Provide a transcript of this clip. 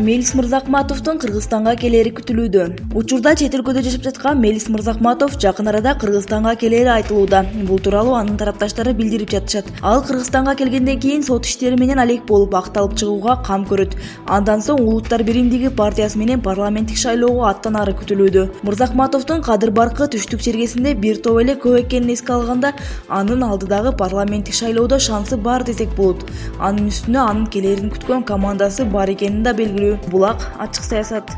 Мелис Мырзахматовдун Кыргызстанга келери күтүлүүдө. Учурда чет өлкөдө жашап жаткан Мелис Мырзахматов жакын арада Кыргызстанга келери айтылууда. Бул тууралуу анын тарапташтары билдирип жатышат. Ал Кыргызстанга келгенден кийин сот иштери менен алек болуп акталып чыгууга кам көрөт. Андан соң Улуттар биримдиги партиясы менен парламенттик шайлоого аттанары күтүлүүдө. Мырзахматовдун Кадыр Баркы түштүк чергесинде бир топ эле көп экенин эске алганда, анын алдыдагы парламенттик шайлоодо шансы бар десек болот. Анын үстүнө анын келерин күткөн командасы бар экени да белгилүү. Булак ачык саясат.